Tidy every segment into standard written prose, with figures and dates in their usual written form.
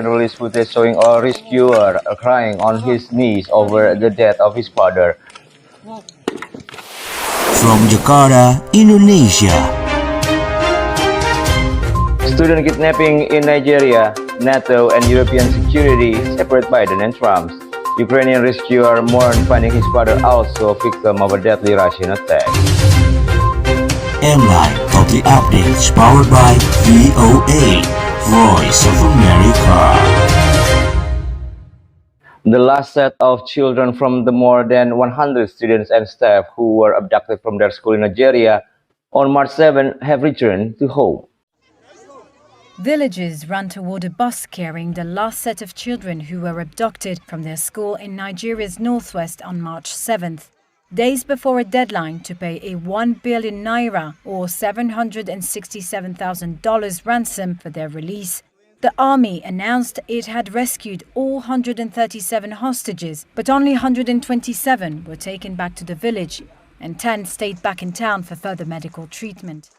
released footage showing a rescuer crying on his knees over the death of his father. From Jakarta, Indonesia. Student kidnapping in Nigeria, NATO and European security separate Biden and Trump. Ukrainian rescuer mourn finding his father also victim of a deadly Russian attack. MLINE Totally Updates powered by VOA, Voice of America. The last set of children from the more than 100 students and staff who were abducted from their school in Nigeria on March 7 have returned to home. Villagers ran toward a bus carrying the last set of children who were abducted from their school in Nigeria's northwest on March 7th, days before a deadline to pay a 1 billion naira or $767,000 ransom for their release. The army announced it had rescued all 137 hostages, but only 127 were taken back to the village, and 10 stayed back in town for further medical treatment.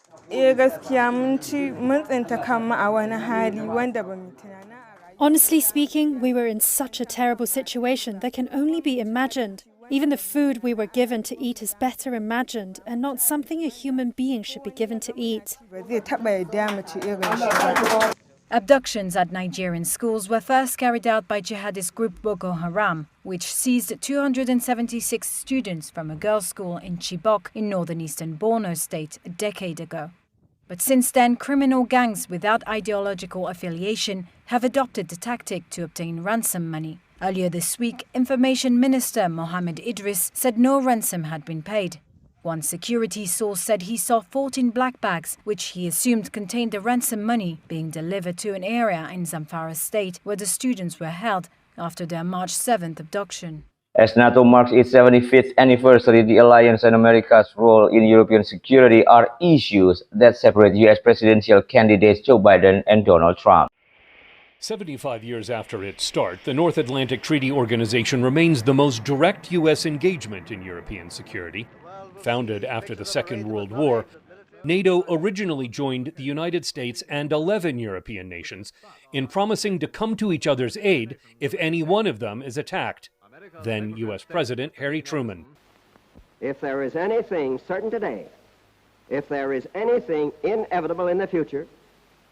Honestly speaking, we were in such a terrible situation that can only be imagined. Even the food we were given to eat is better imagined and not something a human being should be given to eat. Abductions at Nigerian schools were first carried out by jihadist group Boko Haram, which seized 276 students from a girls' school in Chibok in northeastern Borno state a decade ago. But since then, criminal gangs without ideological affiliation have adopted the tactic to obtain ransom money. Earlier this week, Information Minister Mohammed Idris said no ransom had been paid. One security source said he saw 14 black bags, which he assumed contained the ransom money, being delivered to an area in Zamfara state where the students were held after their March 7th abduction. As NATO marks its 75th anniversary, the alliance and America's role in European security are issues that separate U.S. presidential candidates Joe Biden and Donald Trump. 75 years after its start, the North Atlantic Treaty Organization remains the most direct U.S. engagement in European security. Founded after the Second World War, NATO originally joined the United States and 11 European nations in promising to come to each other's aid if any one of them is attacked. Then U.S. President Harry Truman. If there is anything certain today, if there is anything inevitable in the future,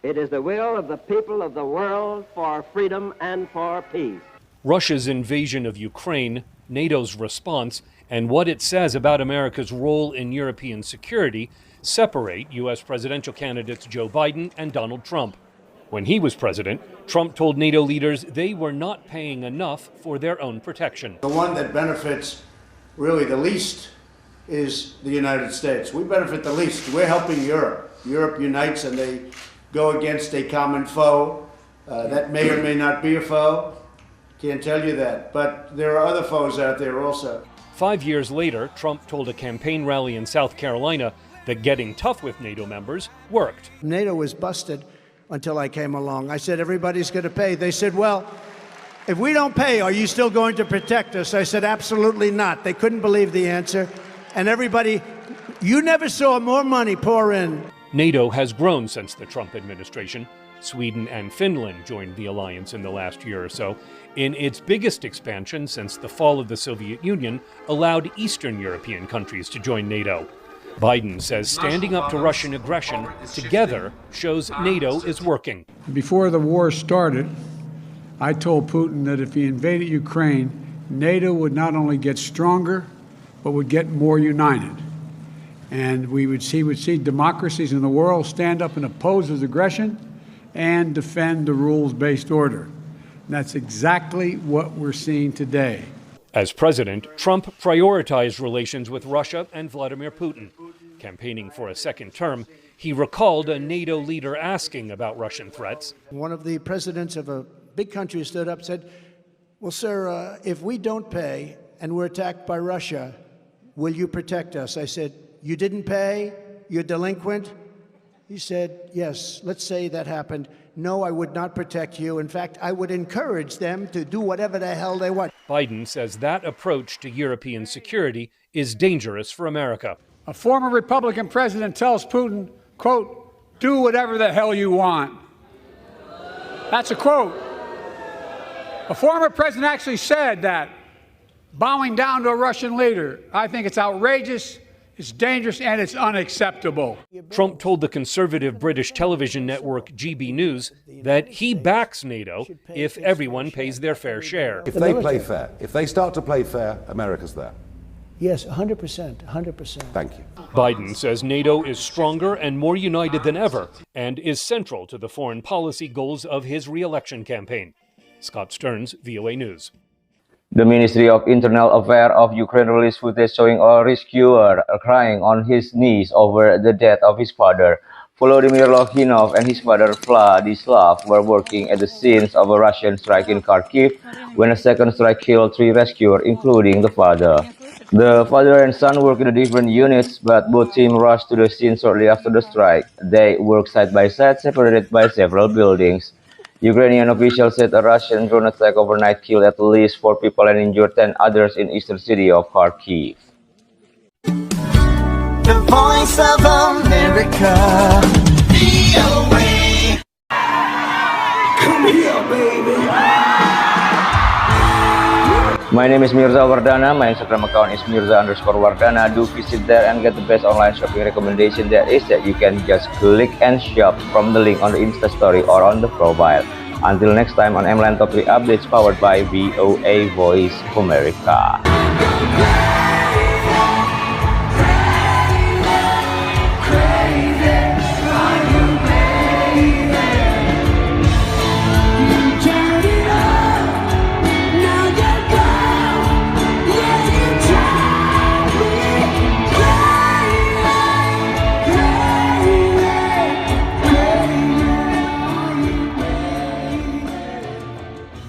it is the will of the people of the world for freedom and for peace. Russia's invasion of Ukraine, NATO's response, and what it says about America's role in European security separate U.S. presidential candidates Joe Biden and Donald Trump. When he was president, Trump told NATO leaders they were not paying enough for their own protection. The one that benefits really the least is the United States. We benefit the least. We're helping Europe. Europe unites and they go against a common foe. That may or may not be a foe. Can't tell you that. But there are other foes out there also. 5 years later, Trump told a campaign rally in South Carolina that getting tough with NATO members worked. NATO was busted until I came along. I said, everybody's going to pay. They said, well, if we don't pay, are you still going to protect us? I said, absolutely not. They couldn't believe the answer. And everybody, you never saw more money pour in. NATO has grown since the Trump administration. Sweden and Finland joined the alliance in the last year or so, in its biggest expansion since the fall of the Soviet Union allowed Eastern European countries to join NATO. Biden says standing up to Russian aggression together shows NATO is working. Before the war started, I told Putin that if he invaded Ukraine, NATO would not only get stronger, but would get more united. And he would see democracies in the world stand up and oppose his aggression and defend the rules-based order. And that's exactly what we're seeing today. As president, Trump prioritized relations with Russia and Vladimir Putin. Campaigning for a second term, he recalled a NATO leader asking about Russian threats. One of the presidents of a big country stood up and said, well, sir, if we don't pay and we're attacked by Russia, will you protect us? I said, you didn't pay? You're delinquent? He said, yes, let's say that happened. No, I would not protect you. In fact, I would encourage them to do whatever the hell they want. Biden says that approach to European security is dangerous for America. A former Republican president tells Putin, quote, do whatever the hell you want. That's a quote. A former president actually said that bowing down to a Russian leader, I think it's outrageous, it's dangerous, and it's unacceptable. Trump told the conservative British television network GB News that he backs NATO if everyone pays their fair share. If they play fair, if they start to play fair, America's there. Yes, 100%, 100%. Thank you. Biden says NATO is stronger and more united than ever and is central to the foreign policy goals of his re-election campaign. Scott Stearns, VOA News. The Ministry of Internal Affairs of Ukraine released footage showing a rescuer crying on his knees over the death of his father. Volodymyr Lokhinov and his father Vladislav were working at the scenes of a Russian strike in Kharkiv when a second strike killed 3 rescuers, including the father. The father and son work in different units, but both teams rushed to the scene shortly after the strike. They work side by side, separated by several buildings. Ukrainian officials said a Russian drone attack overnight killed at least 4 people and injured 10 others in eastern city of Kharkiv. The voice of America. VOA. Come here, baby. My name is Mirzawardana. My Instagram account is mirza_wardana. Do visit there and get the best online shopping recommendation there is that you can just click and shop from the link on the Insta story or on the profile. Until next time on MLINE Top 3 Updates powered by VOA Voice of America.